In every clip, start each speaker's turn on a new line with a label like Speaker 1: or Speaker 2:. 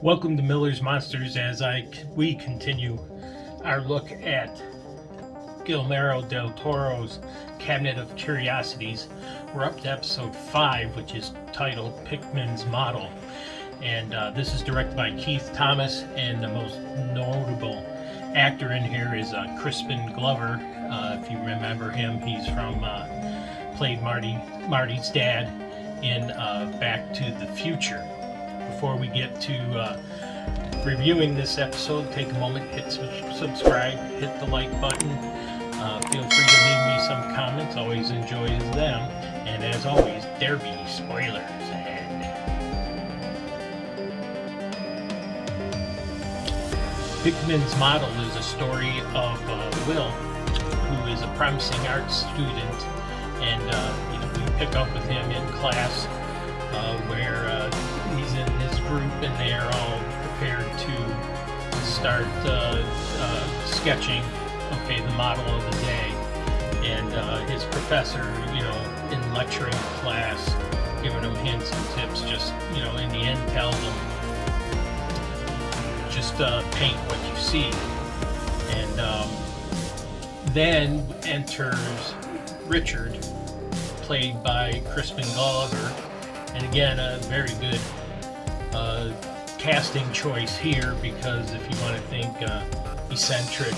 Speaker 1: Welcome to Miller's Monsters as we continue our look at Guillermo del Toro's Cabinet of Curiosities. We're up to episode 5, which is titled Pickman's Model. And this is directed by Keith Thomas, and the most notable actor in here is Crispin Glover. If you remember him, he's from played Marty's dad in Back to the Future. Before we get to reviewing this episode, take a moment, hit subscribe, hit the like button. Feel free to leave me some comments, always enjoy them. And as always, there be spoilers ahead. Pickman's Model is a story of Will, who is a promising art student, and we pick up with him in class where he's in his group and they are all prepared to start sketching, the model of the day. And his professor, in lecturing class, giving him hints and tips, just, in the end tells him, just paint what you see. And then enters Richard, played by Crispin Glover. And again, a very good casting choice here, because if you want to think eccentric,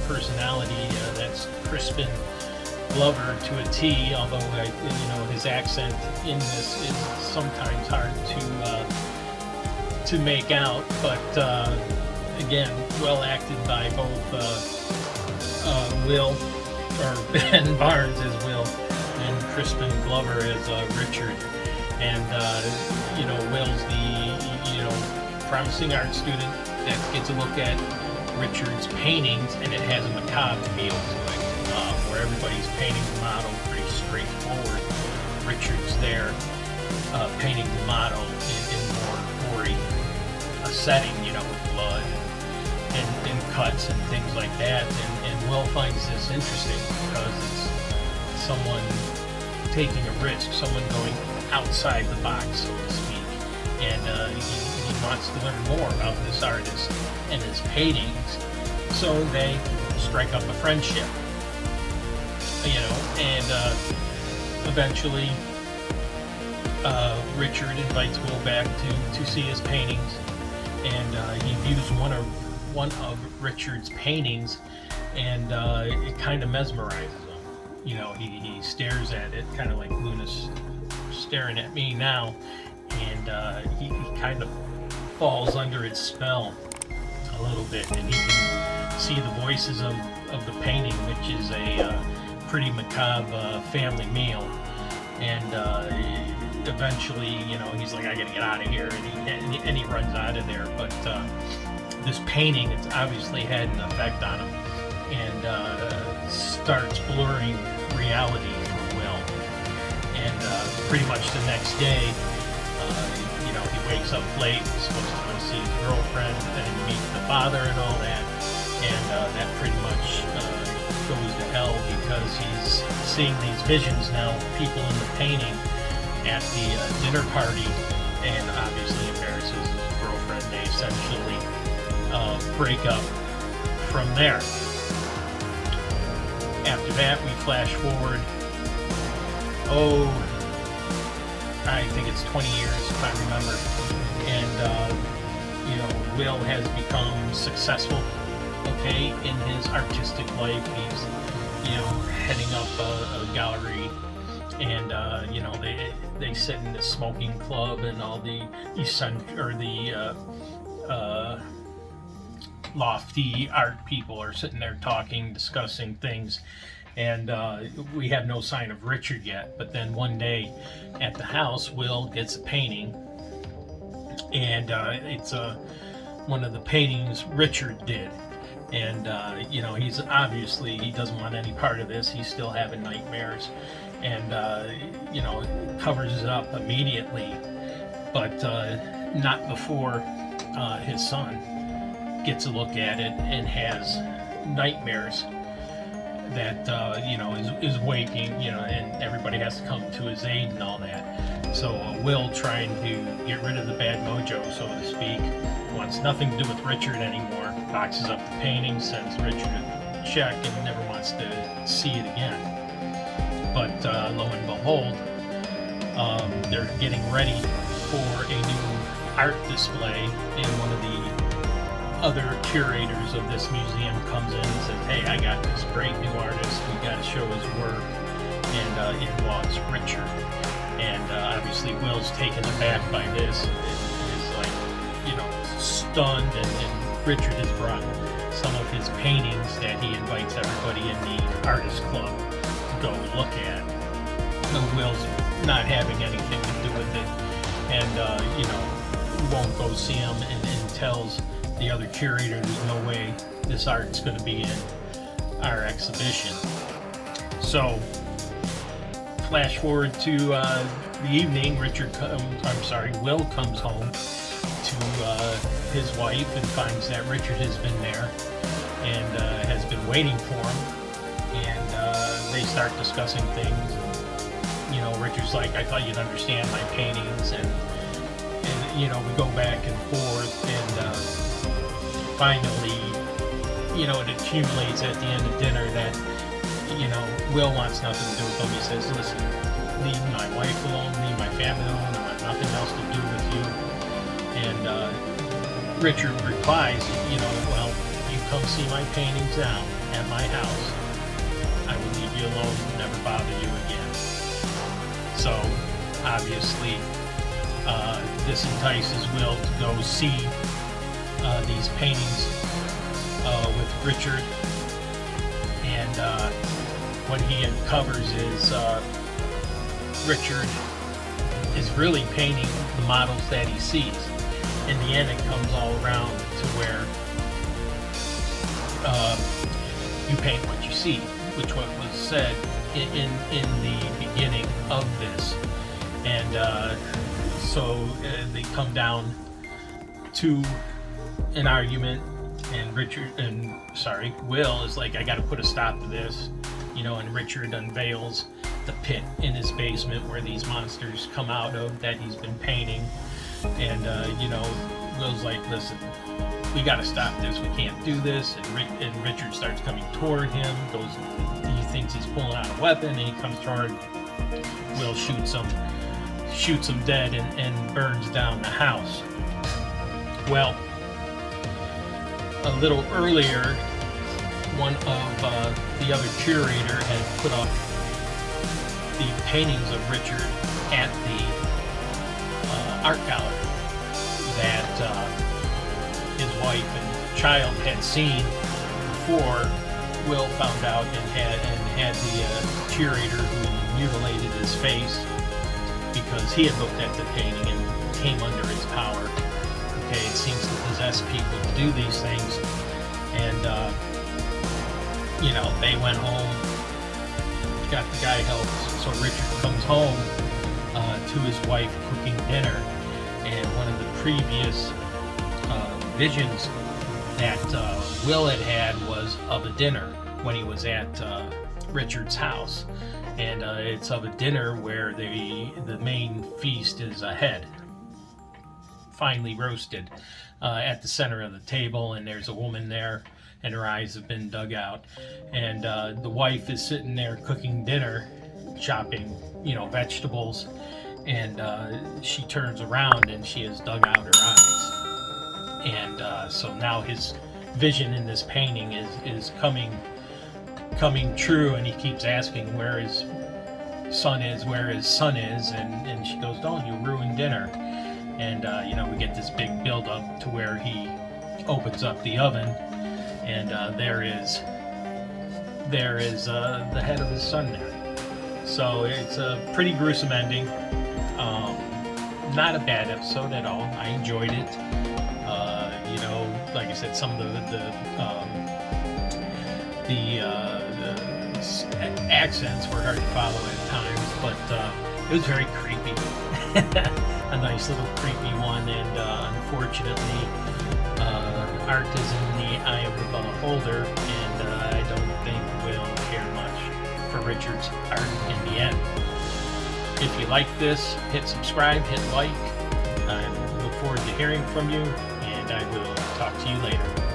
Speaker 1: personality, that's Crispin Glover to a T. Although his accent in this is sometimes hard to make out, but again, well acted by both Will, or Ben Barnes as Will, and Crispin Glover as Richard. And Will's the promising art student that gets a look at Richard's paintings, and it has a macabre feel to it, where everybody's painting the model pretty straightforward. Richard's there painting the model in more gory setting, with blood and cuts and things like that. And Will finds this interesting because it's someone taking a risk, someone going outside the box, so to speak. And he wants to learn more about this artist and his paintings, so they strike up a friendship. And eventually Richard invites Will back to see his paintings, and he views one of Richard's paintings, and it kind of mesmerizes him. He stares at it, kind of like Luna's staring at me now, and he kind of falls under its spell a little bit, and he can see the voices of the painting, which is a pretty macabre family meal. And eventually, he's like, I gotta get out of here, and he runs out of there. But this painting, it's obviously had an effect on him, and starts blurring reality for Will. And pretty much the next day, he wakes up late, he's supposed to go see his girlfriend, and meet the father and all that, and that pretty much goes to hell, because he's seeing these visions now, people in the painting at the dinner party, and obviously embarrasses his girlfriend. They essentially break up from there. After that, we flash forward, I think it's 20 years, if I remember. And, Will has become successful, in his artistic life. He's, heading up a gallery, and, they sit in the smoking club, and all the lofty art people are sitting there talking, discussing things. And we have no sign of Richard yet. But then one day at the house, Will gets a painting, and it's one of the paintings Richard did. And he's obviously, he doesn't want any part of this. He's still having nightmares, and covers it up immediately, but not before his son gets a look at it and has nightmares that is waking, and everybody has to come to his aid and all that. So Will, trying to get rid of the bad mojo, so to speak, wants nothing to do with Richard anymore, boxes up the painting, sends Richard a check, and never wants to see it again. But lo and behold, they're getting ready for a new art display, and one of the other curators of this museum comes in and says, "Hey, I got this great new artist, we got to show his work." And in walks Richard. And obviously Will's taken aback by this and is like, stunned, and Richard has brought some of his paintings that he invites everybody in the artist club to go look at. And Will's not having anything to do with it, and won't go see him, and tells the other curator there's no way this art's going to be in our exhibition. So flash forward to the evening. Will comes home to his wife and finds that Richard has been there and has been waiting for him, and they start discussing things. Richard's like, "I thought you'd understand my paintings," and we go back and forth, and finally, it accumulates at the end of dinner that Will wants nothing to do with him. He says, "Listen, leave my wife alone, leave my family alone, I want nothing else to do with you." And Richard replies, "Well, you come see my paintings now at my house, I will leave you alone, never bother you again." So, obviously, this entices Will to go see these paintings with Richard, and what he uncovers is Richard is really painting the models that he sees. In the end, it comes all around to where you paint what you see, which what was said in the beginning of this. And so they come down to an argument, and Will is like, "I got to put a stop to this," and Richard unveils the pit in his basement where these monsters come out of that he's been painting, and Will's like, "Listen, we got to stop this, we can't do this," and Richard starts coming toward him, he thinks he's pulling out a weapon, and he comes toward Will, shoots him dead, and burns down the house. Well, a little earlier, one of the other curator had put up the paintings of Richard at the art gallery that his wife and child had seen before Will found out, and had the curator who mutilated his face because he had looked at the painting and came under his power. Okay, it seems to possess people to do these things, and they went home, got the guy help. So Richard comes home to his wife cooking dinner, and one of the previous visions that Will had was of a dinner when he was at Richard's house, and it's of a dinner where the main feast is a head, finely roasted, at the center of the table, and there's a woman there, and her eyes have been dug out, and the wife is sitting there cooking dinner, chopping vegetables, and she turns around and she has dug out her eyes, and so now his vision in this painting is coming true, and he keeps asking where his son is, and she goes, "Don't you ruin dinner." And we get this big build up to where he opens up the oven, and there is the head of his son there. So it's a pretty gruesome ending. Not a bad episode at all. I enjoyed it. Like I said, some of the accents were hard to follow at times, but it was very creepy. A nice little creepy one, and unfortunately, art is in the eye of the beholder, and I don't think we'll care much for Richard's art in the end. If you like this, hit subscribe, hit like. I look forward to hearing from you, and I will talk to you later.